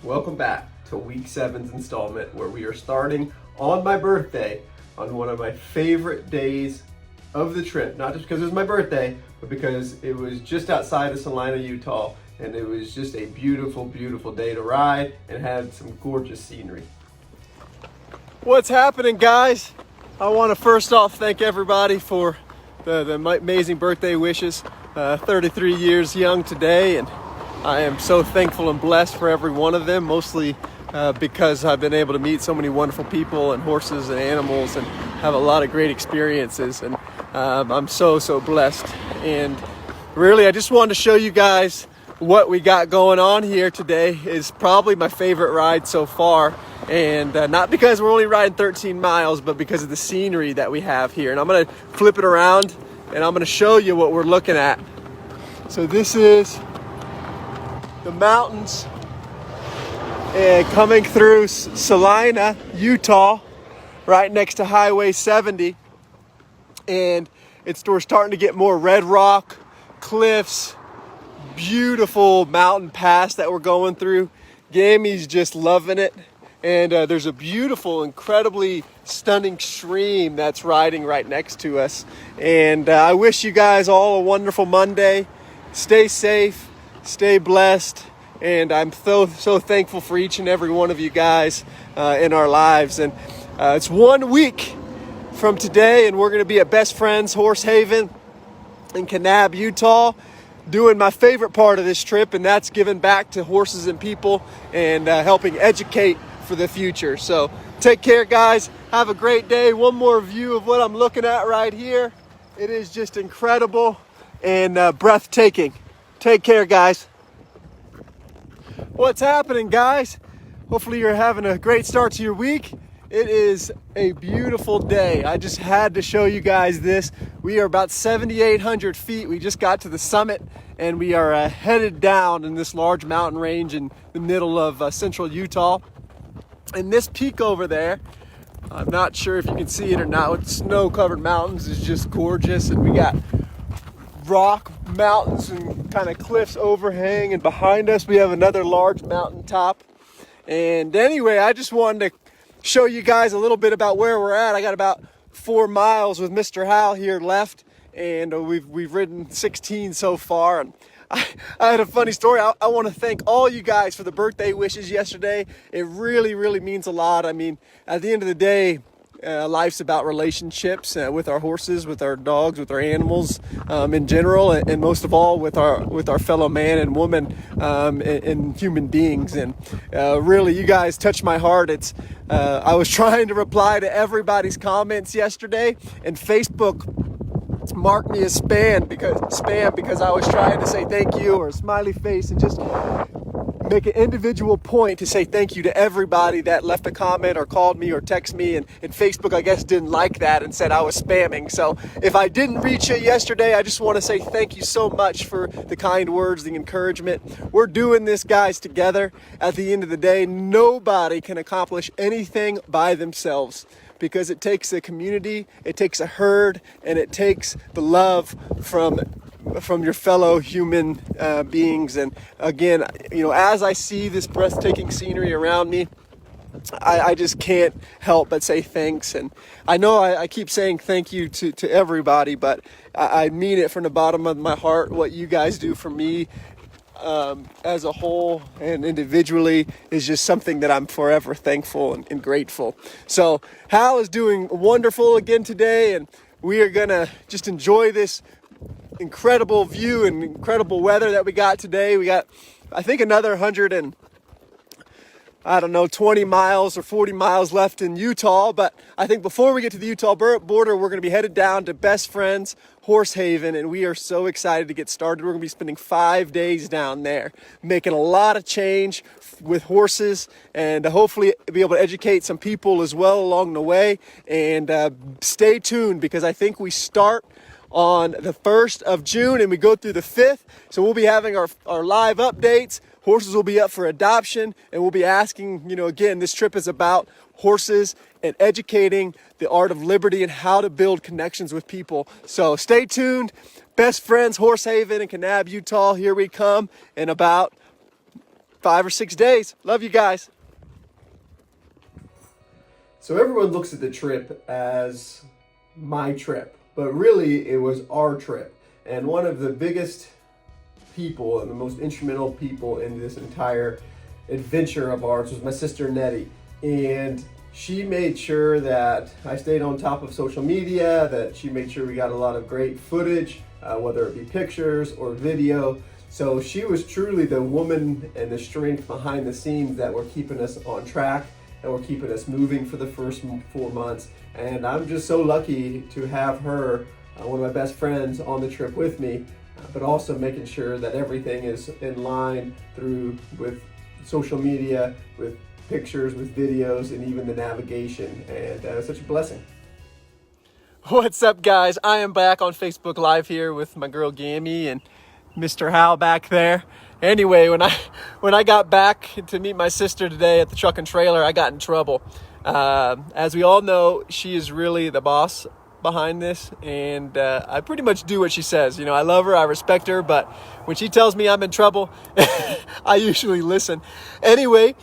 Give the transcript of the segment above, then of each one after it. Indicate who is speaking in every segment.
Speaker 1: Welcome back to week 7's installment where we are starting on my birthday on one of my favorite days of the trip. Not just because it was my birthday, but because it was just outside of Salina, Utah, and it was just a beautiful, beautiful day to ride and had some gorgeous scenery. What's happening, guys? I want to first off thank everybody for the amazing birthday wishes. 33 years young today, and I am so thankful and blessed for every one of them, mostly because I've been able to meet so many wonderful people and horses and animals and have a lot of great experiences, and I'm so blessed. And really, I just wanted to show you guys what we got going on here today. Is probably my favorite ride so far, and not because we're only riding 13 miles, but because of the scenery that we have here. And I'm going to flip it around and I'm going to show you what we're looking at. So this is the mountains and coming through Salina, Utah, right next to Highway 70. And we're starting to get more red rock, cliffs, beautiful mountain pass that we're going through. Gami's just loving it. And there's a beautiful, incredibly stunning stream that's riding right next to us. And I wish you guys all a wonderful Monday. Stay safe, stay blessed, and I'm so thankful for each and every one of you guys in our lives. And it's 1 week from today, and we're going to be at Best Friends Horse Haven in Kanab, Utah, doing my favorite part of this trip, and that's giving back to horses and people and helping educate for the future. So take care, guys. Have a great day. One more view of what I'm looking at right here. It is just incredible and breathtaking. Take care, guys. What's happening, guys? Hopefully you're having a great start to your week. It is a beautiful day. I just had to show you guys this. We are about 7,800 feet. We just got to the summit, and we are headed down in this large mountain range in the middle of central Utah. And this peak over there, I'm not sure if you can see it or not, with snow-covered mountains, is just gorgeous. And we got rock mountains and kind of cliffs overhang, and behind us we have another large mountain top. And anyway, I just wanted to show you guys a little bit about where we're at. I got about 4 miles with Mr. Hal here left, and we've ridden 16 so far. And I had a funny story. I want to thank all you guys for the birthday wishes yesterday. It really means a lot. I mean, at the end of the day, life's about relationships with our horses, with our dogs, with our animals in general, and most of all with our fellow man and woman and human beings. And really, you guys touch my heart. I was trying to reply to everybody's comments yesterday, and Facebook marked me as spam because I was trying to say thank you or a smiley face and just make an individual point to say thank you to everybody that left a comment or called me or texted me, and Facebook, I guess, didn't like that and said I was spamming. So if I didn't reach you yesterday, I just want to say thank you so much for the kind words, the encouragement. We're doing this, guys, together. At the end of the day, nobody can accomplish anything by themselves, because it takes a community, it takes a herd, and it takes the love from your fellow human beings. And again, as I see this breathtaking scenery around me, I just can't help but say thanks. And I know I keep saying thank you to everybody, but I mean it from the bottom of my heart. What you guys do for me as a whole and individually is just something that I'm forever thankful and grateful. So Hal is doing wonderful again today, and we are gonna just enjoy this incredible view and incredible weather that we got today. We got, I think, another 20 miles or 40 miles left in Utah. But I think before we get to the Utah border, we're going to be headed down to Best Friends Horse Haven, and we are so excited to get started. We're going to be spending 5 days down there, making a lot of change with horses, and hopefully be able to educate some people as well along the way. And stay tuned, because I think we start on the 1st of June and we go through the 5th. So we'll be having our live updates. Horses will be up for adoption, and we'll be asking, again, this trip is about horses and educating the art of liberty and how to build connections with people. So stay tuned. Best Friends Horse Haven in Kanab, Utah. Here we come in about 5 or 6 days. Love you guys. So everyone looks at the trip as my trip, but really it was our trip. And one of the biggest people and the most instrumental people in this entire adventure of ours was my sister Nettie. And she made sure that I stayed on top of social media, that she made sure we got a lot of great footage, whether it be pictures or video. So she was truly the woman and the strength behind the scenes that were keeping us on track and were keeping us moving for the first 4 months. And I'm just so lucky to have her, one of my best friends, on the trip with me, but also making sure that everything is in line with social media, with pictures, with videos, and even the navigation. And it's such a blessing. What's up, guys? I am back on Facebook Live here with my girl Gami and Mr. Hal back there. Anyway, when I got back to meet my sister today at the truck and trailer, I got in trouble. As we all know, she is really the boss behind this, and I pretty much do what she says. You know, I love her, I respect her, but when she tells me I'm in trouble, I usually listen. Anyway,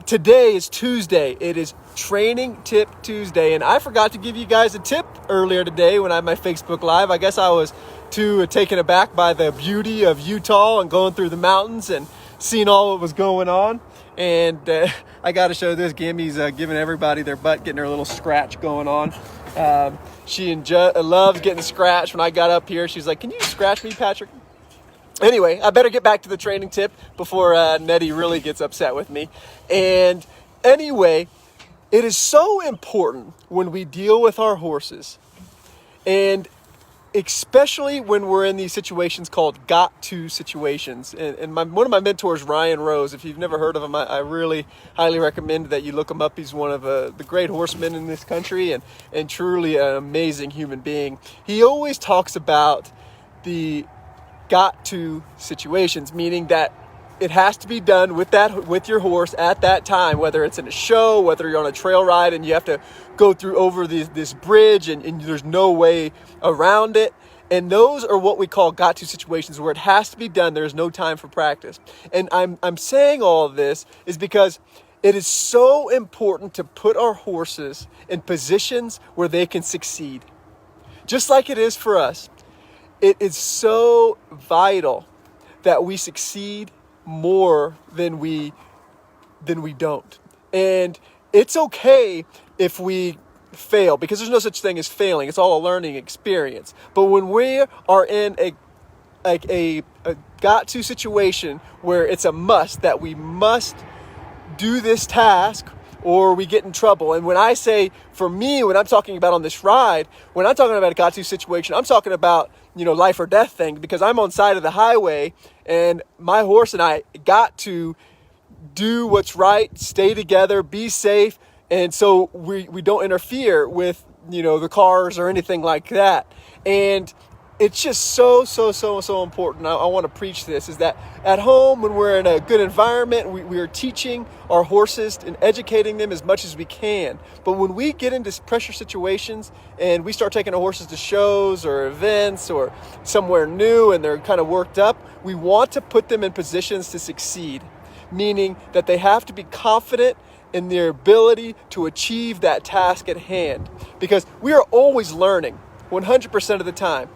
Speaker 1: today is Tuesday. It is Training Tip Tuesday, and I forgot to give you guys a tip earlier today when I had my Facebook Live. I guess I was too taken aback by the beauty of Utah and going through the mountains and seeing all what was going on. And I got to show this. Gami's giving everybody their butt, getting her little scratch going on. She loves getting scratched. When I got up here, she's like, "Can you scratch me, Patrick?" Anyway, I better get back to the training tip before Nettie really gets upset with me. And anyway, it is so important when we deal with our horses, and especially when we're in these situations called got-to situations. And one of my mentors, Ryan Rose, if you've never heard of him, I really highly recommend that you look him up. He's one of the great horsemen in this country and truly an amazing human being. He always talks about the got-to situations, meaning that it has to be done with your horse at that time, whether it's in a show, whether you're on a trail ride and you have to go over this bridge and there's no way around it. And those are what we call got-to situations, where it has to be done. There's no time for practice. And I'm saying all of this is because it is so important to put our horses in positions where they can succeed. Just like it is for us. It is so vital that we succeed more than we don't. And it's okay if we fail, because there's no such thing as failing. It's all a learning experience. But when we are in a got-to situation where it's a must, that we must do this task or we get in trouble. And when I say, for me, when I'm talking about on this ride, when I'm talking about a got-to situation, I'm talking about, life or death thing, because I'm on side of the highway and my horse and I got to do what's right, stay together, be safe. And so we don't interfere with, the cars or anything like that. And it's just so important. I want to preach this, is that at home, when we're in a good environment, we are teaching our horses and educating them as much as we can. But when we get into pressure situations and we start taking our horses to shows or events or somewhere new and they're kind of worked up, we want to put them in positions to succeed, meaning that they have to be confident in their ability to achieve that task at hand, because we are always learning 100% of the time.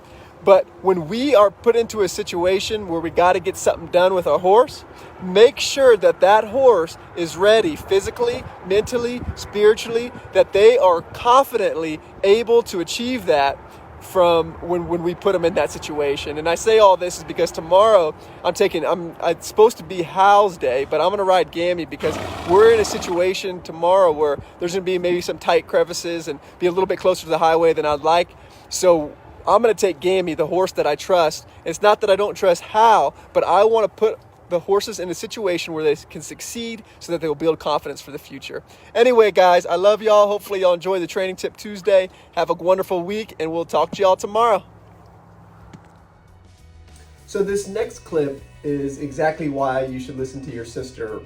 Speaker 1: But when we are put into a situation where we got to get something done with our horse, make sure that horse is ready physically, mentally, spiritually, that they are confidently able to achieve that from when we put them in that situation. And I say all this is because tomorrow it's supposed to be Hal's day, but I'm going to ride Gami, because we're in a situation tomorrow where there's going to be maybe some tight crevices and be a little bit closer to the highway than I'd like. So I'm going to take Gami, the horse that I trust. It's not that I don't trust Hal, but I want to put the horses in a situation where they can succeed so that they will build confidence for the future. Anyway, guys, I love y'all. Hopefully y'all enjoy the Training Tip Tuesday. Have a wonderful week, and we'll talk to y'all tomorrow. So this next clip is exactly why you should listen to your sister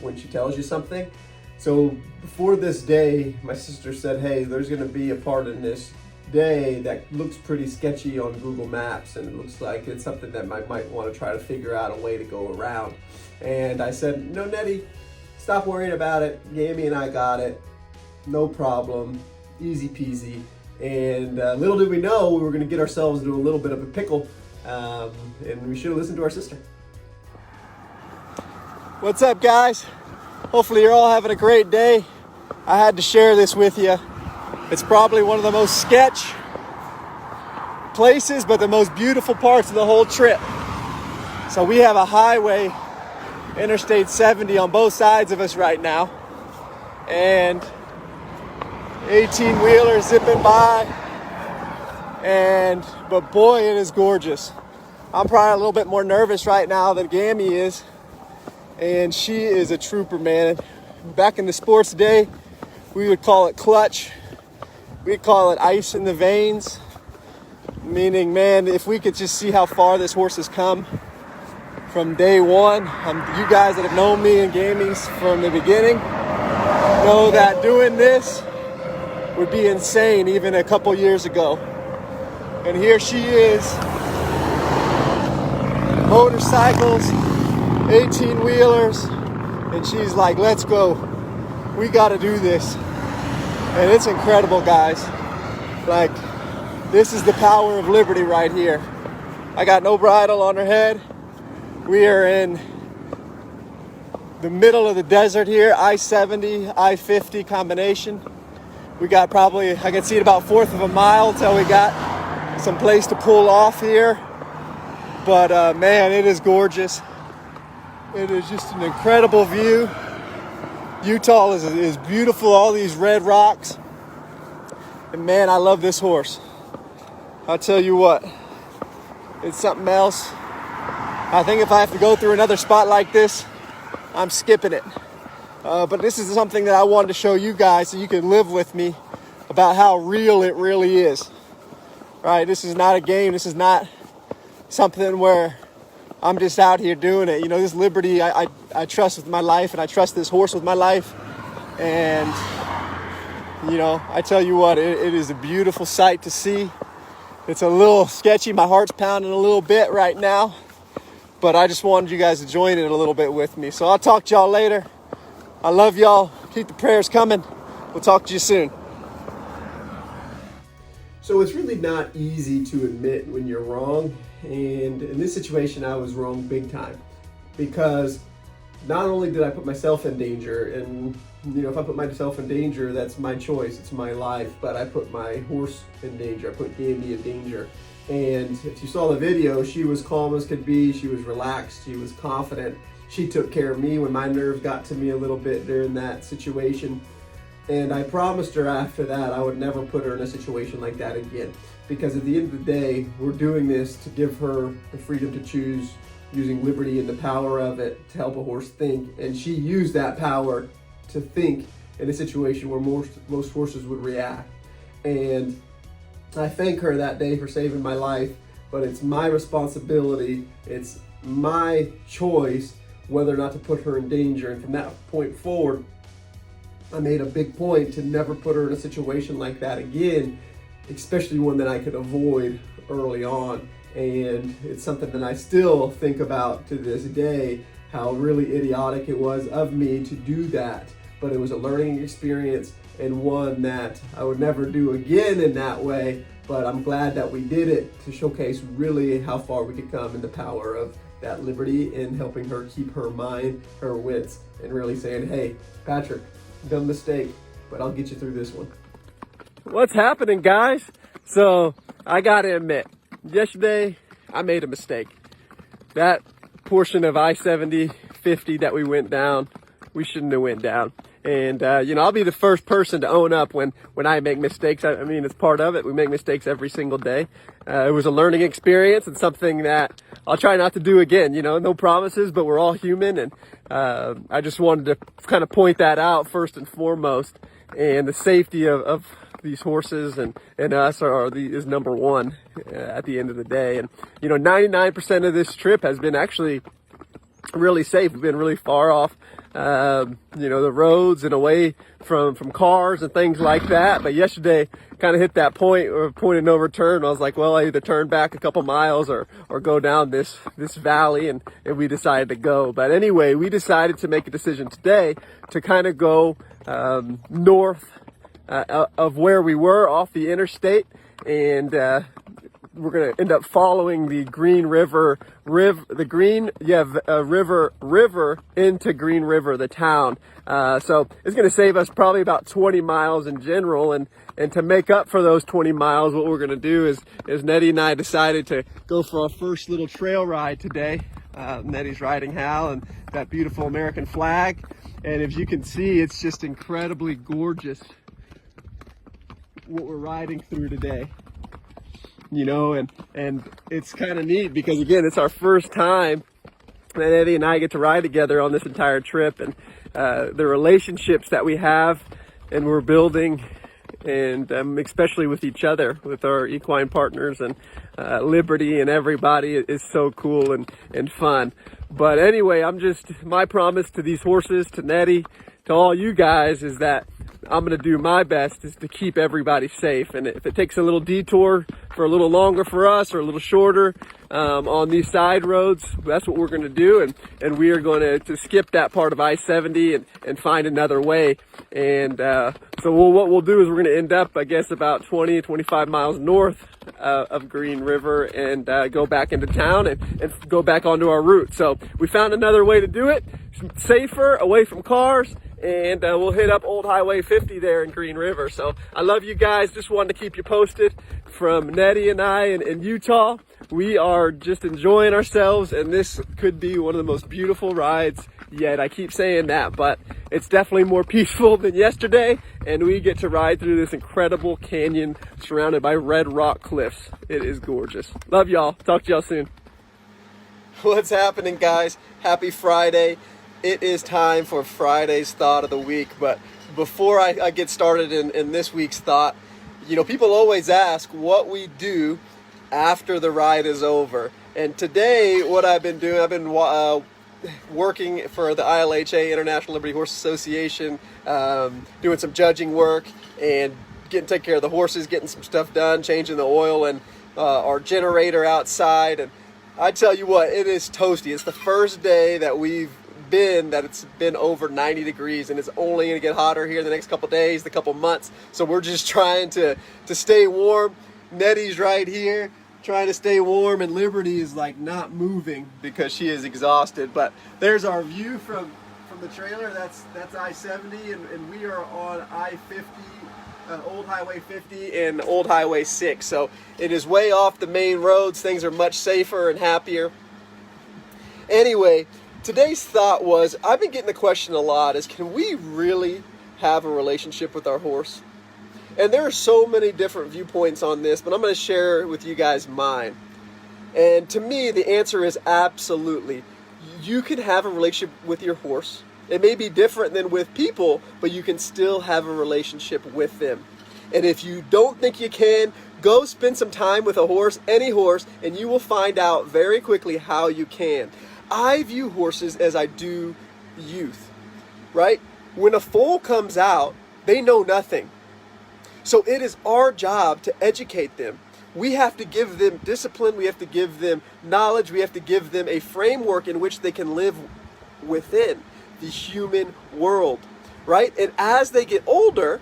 Speaker 1: when she tells you something. So before this day, my sister said, "Hey, there's going to be a part in this day that looks pretty sketchy on Google Maps, and it looks like it's something that I might want to try to figure out a way to go around. And I said, no, Nettie, stop worrying about it. Gami and I got it. No problem. Easy peasy. And little did we know we were going to get ourselves into a little bit of a pickle, and we should have listened to our sister. What's up, guys? Hopefully you're all having a great day. I had to share this with you. It's probably one of the most sketch places, but the most beautiful parts of the whole trip. So we have a highway, Interstate 70, on both sides of us right now, and 18-wheeler zipping by, but boy, it is gorgeous. I'm probably a little bit more nervous right now than Gami is, and she is a trooper, man. Back in the sports day, we would call it clutch. We'd call it ice in the veins, meaning, man, if we could just see how far this horse has come from day one. You guys that have known me and Gami's from the beginning know that doing this would be insane even a couple years ago. And here she is, motorcycles, 18-wheelers, and she's like, let's go. We got to do this. And it's incredible, guys. Like, this is the power of liberty right here. I got no bridle on her head. We are in the middle of the desert here, I-70, I-50 combination. We got probably, I can see it about 1/4 of a mile till we got some place to pull off here. But man, it is gorgeous. It is just an incredible view. Utah is beautiful, all these red rocks. And man, I love this horse. I'll tell you what, it's something else. I think if I have to go through another spot like this, I'm skipping it. But this is something that I wanted to show you guys so you can live with me about how real it really is. Right? This is not a game. This is not something where I'm just out here doing it. You know, this liberty I trust with my life, and I trust this horse with my life. And, you know, I tell you what, it is a beautiful sight to see. It's a little sketchy. My heart's pounding a little bit right now. But I just wanted you guys to join it a little bit with me. So I'll talk to y'all later. I love y'all. Keep the prayers coming. We'll talk to you soon. So it's really not easy to admit when you're wrong. And in this situation, I was wrong big time. Because not only did I put myself in danger, and you know, if I put myself in danger, that's my choice, it's my life, but I put my horse in danger, I put Gami in danger. And if you saw the video, she was calm as could be, she was relaxed, she was confident. She took care of me when my nerves got to me a little bit during that situation. And I promised her after that I would never put her in a situation like that again. Because at the end of the day, we're doing this to give her the freedom to choose, using liberty and the power of it to help a horse think. And she used that power to think in a situation where most horses would react. And I thank her that day for saving my life, but it's my responsibility, it's my choice whether or not to put her in danger. And from that point forward, I made a big point to never put her in a situation like that again, especially one that I could avoid early on. And it's something that I still think about to this day, how really idiotic it was of me to do that. But it was a learning experience, and one that I would never do again in that way. But I'm glad that we did it to showcase really how far we could come in the power of that liberty and helping her keep her mind, her wits, and really saying, hey, Patrick, dumb mistake, but I'll get you through this one. What's happening, guys? So I gotta admit, yesterday I made a mistake. That portion of I-70/50 that we went down, we shouldn't have went down. And, you know, I'll be the first person to own up when I make mistakes. I mean, it's part of it. We make mistakes every single day. It was a learning experience and something that I'll try not to do again. You know, no promises, but we're all human. And I just wanted to kind of point that out first and foremost. And the safety of these horses and us is number one at the end of the day. And, you know, 99% of this trip has been actually really safe. We've been really far off, the roads and away from cars and things like that. But yesterday kind of hit that point of no return. I was like, well, I either turn back a couple miles or go down this valley, and we decided to go. But anyway, we decided to make a decision today to kind of go north of where we were off the interstate, and we're going to end up following the Green River into Green River, the town. So it's going to save us probably about 20 miles in general. And to make up for those 20 miles, what we're going to do is Nettie and I decided to go for our first little trail ride today. Nettie's riding Hal and that beautiful American flag. And as you can see, it's just incredibly gorgeous what we're riding through today. And it's kind of neat because, again, it's our first time that Eddie and I get to ride together on this entire trip, and the relationships that we have and we're building, and especially with each other, with our equine partners and Liberty and everybody, is so cool and fun. But anyway, my promise to these horses, to Nettie, to all you guys, is that I'm going to do my best is to keep everybody safe. And if it takes a little detour for a little longer for us or a little shorter on these side roads, that's what we're going to do. And we are going to skip that part of I-70 and find another way. And so what we'll do is we're going to end up, I guess, about 25 miles north of Green River and go back into town and go back onto our route. So we found another way to do it, safer, away from cars. And we'll hit up Old Highway 50 there in Green River. So I love you guys. Just wanted to keep you posted from Nettie and I in Utah. We are just enjoying ourselves, and this could be one of the most beautiful rides yet. I keep saying that, but it's definitely more peaceful than yesterday, and we get to ride through this incredible canyon surrounded by red rock cliffs. It is gorgeous. Love y'all. Talk to y'all soon. What's happening, guys? Happy Friday. It is time for Friday's thought of the week. But before I get started in this week's thought, people always ask what we do after the ride is over. And today, what I've been doing, I've been working for the ILHA, International Liberty Horse Association, doing some judging work and taking care of the horses, getting some stuff done, changing the oil and our generator outside. And I tell you what, it is toasty. It's the first day that it's been over 90 degrees, and it's only going to get hotter here in the next couple days, the couple months. So we're just trying to stay warm. Nettie's right here trying to stay warm, and Liberty is like not moving because she is exhausted. But there's our view from the trailer. That's I-70, and we are on I-50, Old Highway 50 and Old Highway 6. So it is way off the main roads. Things are much safer and happier. Anyway, today's thought was, I've been getting the question a lot, is can we really have a relationship with our horse? And there are so many different viewpoints on this, but I'm going to share with you guys mine. And to me, the answer is absolutely. You can have a relationship with your horse. It may be different than with people, but you can still have a relationship with them. And if you don't think you can, go spend some time with a horse, any horse, and you will find out very quickly how you can. I view horses as I do youth, right? When a foal comes out, they know nothing. So it is our job to educate them. We have to give them discipline. We have to give them knowledge. We have to give them a framework in which they can live within the human world, right? And as they get older,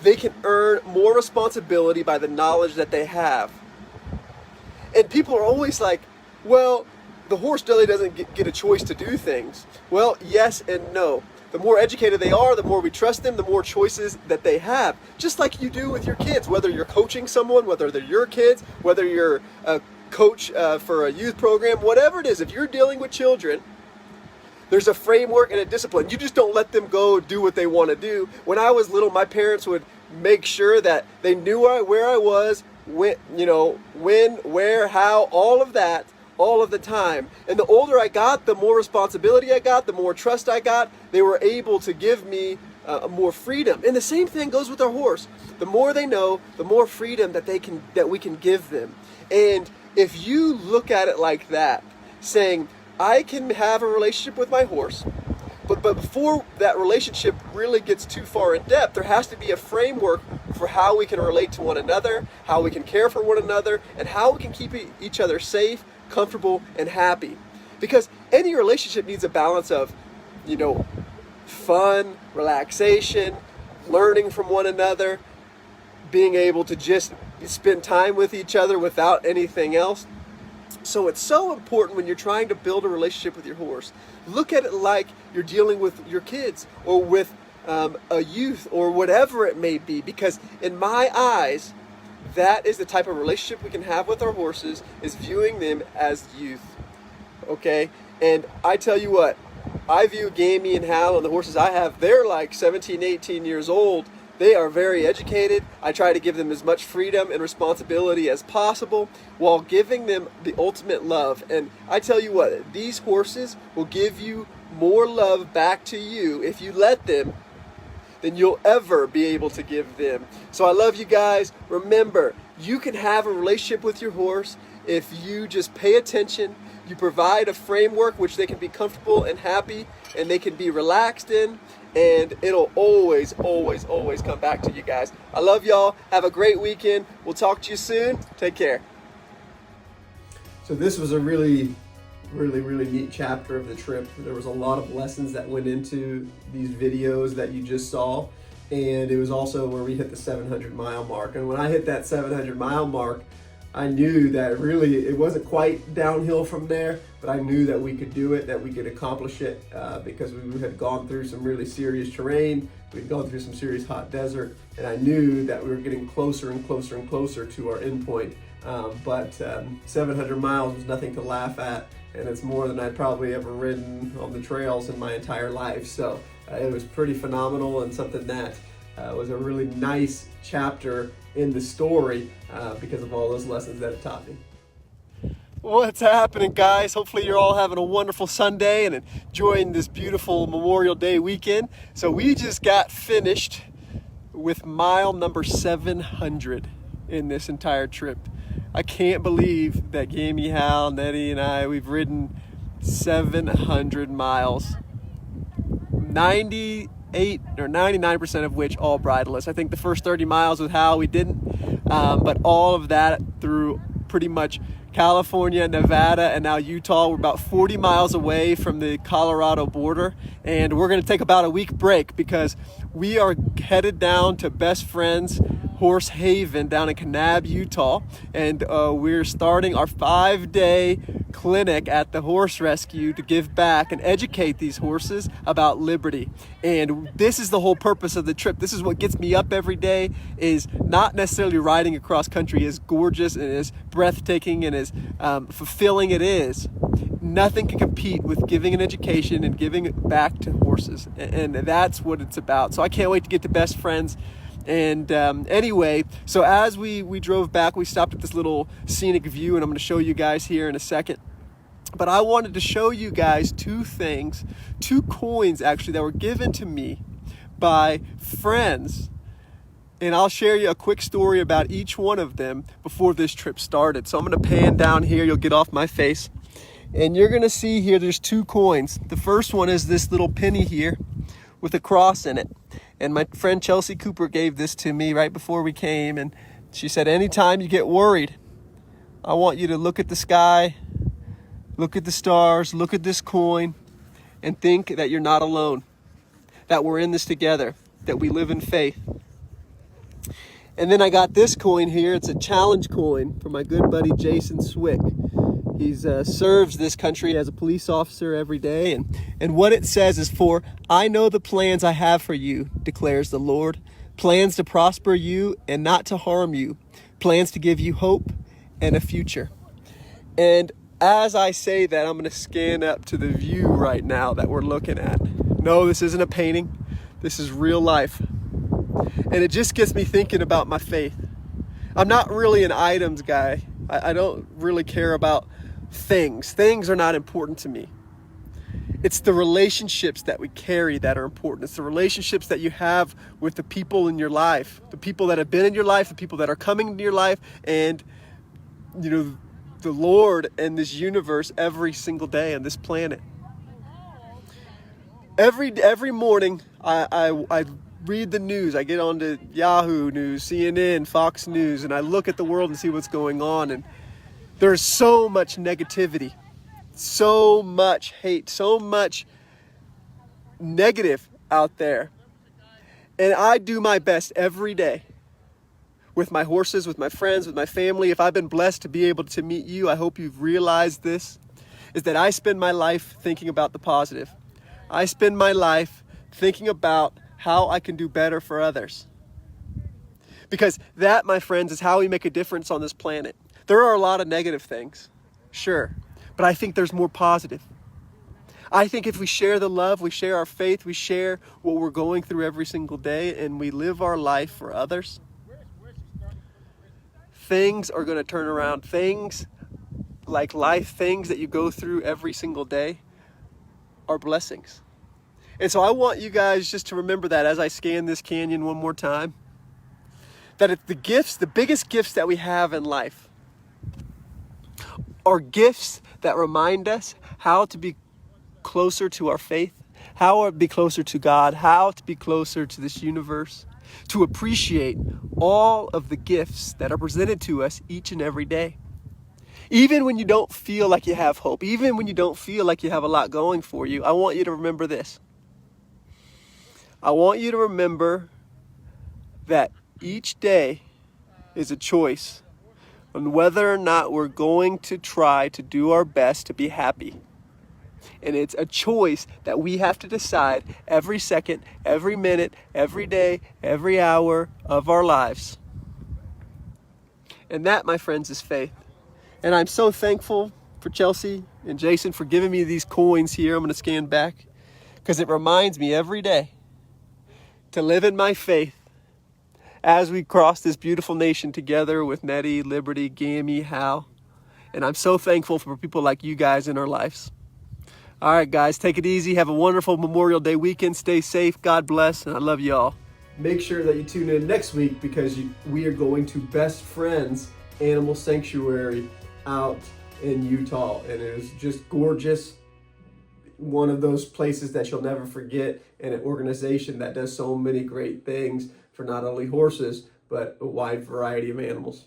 Speaker 1: they can earn more responsibility by the knowledge that they have. And people are always like, well, the horse really doesn't get a choice to do things. Well, yes and no. The more educated they are, the more we trust them, the more choices that they have. Just like you do with your kids, whether you're coaching someone, whether they're your kids, whether you're a coach for a youth program, whatever it is, if you're dealing with children, there's a framework and a discipline. You just don't let them go do what they want to do. When I was little, my parents would make sure that they knew where I was, when, where, how, all of that, all of the time. And the older I got, the more responsibility I got, the more trust I got. They were able to give me more freedom. And the same thing goes with our horse. The more they know, the more freedom that we can give them. And if you look at it like that, saying, I can have a relationship with my horse, but before that relationship really gets too far in depth, there has to be a framework for how we can relate to one another, how we can care for one another, and how we can keep each other safe, comfortable, and happy. Because any relationship needs a balance of, fun, relaxation, learning from one another, being able to just spend time with each other without anything else. So it's so important when you're trying to build a relationship with your horse. Look at it like you're dealing with your kids or with a youth or whatever it may be, because in my eyes, that is the type of relationship we can have with our horses, is viewing them as youth. Okay? And I tell you what, I view Gami and Hal and the horses I have, they're like 17, 18 years old. They are very educated. I try to give them as much freedom and responsibility as possible while giving them the ultimate love. And I tell you what, these horses will give you more love back to you if you let them than you'll ever be able to give them. So I love you guys. Remember, you can have a relationship with your horse if you just pay attention. You provide a framework which they can be comfortable and happy and they can be relaxed in, and it'll always, always, always come back to you guys. I love y'all. Have a great weekend. We'll talk to you soon. Take care. So this was a really neat chapter of the trip. There was a lot of lessons that went into these videos that you just saw, and it was also where we hit the 700-mile mark. And when I hit that 700-mile mark, I knew that really it wasn't quite downhill from there, but I knew that we could do it, that we could accomplish it, because we had gone through some really serious terrain, we'd gone through some serious hot desert, and I knew that we were getting closer and closer and closer to our end point. But 700 miles was nothing to laugh at, and it's more than I'd probably ever ridden on the trails in my entire life. So it was pretty phenomenal, and something that was a really nice chapter in the story because of all those lessons that it taught me. What's happening, guys? Hopefully you're all having a wonderful Sunday and enjoying this beautiful Memorial Day weekend. So we just got finished with mile number 700 in this entire trip. I can't believe that Gami, Hal, Nettie, and I, we've ridden 700 miles. 98 or 99% of which all bridleless. I think the first 30 miles with Hal we didn't, but all of that through pretty much California, Nevada, and now Utah. We're about 40 miles away from the Colorado border, and we're going to take about a week break because we are headed down to Best Friends Horse Haven down in Kanab, Utah, and we're starting our 5-day clinic at the Horse Rescue to give back and educate these horses about liberty. And this is the whole purpose of the trip. This is what gets me up every day, is not necessarily riding across country, as gorgeous and as breathtaking and as fulfilling it is. Nothing can compete with giving an education and giving it back to horses, and that's what it's about. So I can't wait to get to Best Friends. And anyway, so as we drove back, we stopped at this little scenic view, and I'm going to show you guys here in a second. But I wanted to show you guys two coins actually, that were given to me by friends. And I'll share you a quick story about each one of them before this trip started. So I'm going to pan down here. You'll get off my face. And you're going to see here there's two coins. The first one is this little penny here with a cross in it. And my friend Chelsea Cooper gave this to me right before we came. And she said, anytime you get worried, I want you to look at the sky, look at the stars, look at this coin, and think that you're not alone, that we're in this together, that we live in faith. And then I got this coin here. It's a challenge coin for my good buddy Jason Swick. He serves this country as a police officer every day. And what it says is, for I know the plans I have for you, declares the Lord. Plans to prosper you and not to harm you. Plans to give you hope and a future. And as I say that, I'm going to scan up to the view right now that we're looking at. No, this isn't a painting. This is real life. And it just gets me thinking about my faith. I'm not really an items guy. I don't really care about things. Things are not important to me. It's the relationships that we carry that are important. It's the relationships that you have with the people in your life, the people that have been in your life, the people that are coming into your life, and the Lord and this universe every single day on this planet. Every morning, I read the news. I get onto Yahoo News, CNN, Fox News, and I look at the world and see what's going on. And there's so much negativity, so much hate, so much negative out there. And I do my best every day with my horses, with my friends, with my family. If I've been blessed to be able to meet you, I hope you've realized this, is that I spend my life thinking about the positive. I spend my life thinking about how I can do better for others. Because that, my friends, is how we make a difference on this planet. There are a lot of negative things, sure, but I think there's more positive. I think if we share the love, we share our faith, we share what we're going through every single day, and we live our life for others, things are going to turn around. Things like life, things that you go through every single day are blessings. And so I want you guys just to remember that as I scan this canyon one more time, that it's the biggest gifts that we have in life are gifts that remind us how to be closer to our faith, how to be closer to God, how to be closer to this universe, to appreciate all of the gifts that are presented to us each and every day. Even when you don't feel like you have hope, even when you don't feel like you have a lot going for you, I want you to remember this. I want you to remember that each day is a choice on whether or not we're going to try to do our best to be happy. And it's a choice that we have to decide every second, every minute, every day, every hour of our lives. And that, my friends, is faith. And I'm so thankful for Chelsea and Jason for giving me these coins here. I'm going to scan back because it reminds me every day to live in my faith as we cross this beautiful nation together with Nettie, Liberty, Gami, Hal. And I'm so thankful for people like you guys in our lives. All right, guys, take it easy. Have a wonderful Memorial Day weekend. Stay safe. God bless. And I love you all. Make sure that you tune in next week because we are going to Best Friends Animal Sanctuary out in Utah. And it is just gorgeous. One of those places that you'll never forget, and an organization that does so many great things for not only horses, but a wide variety of animals.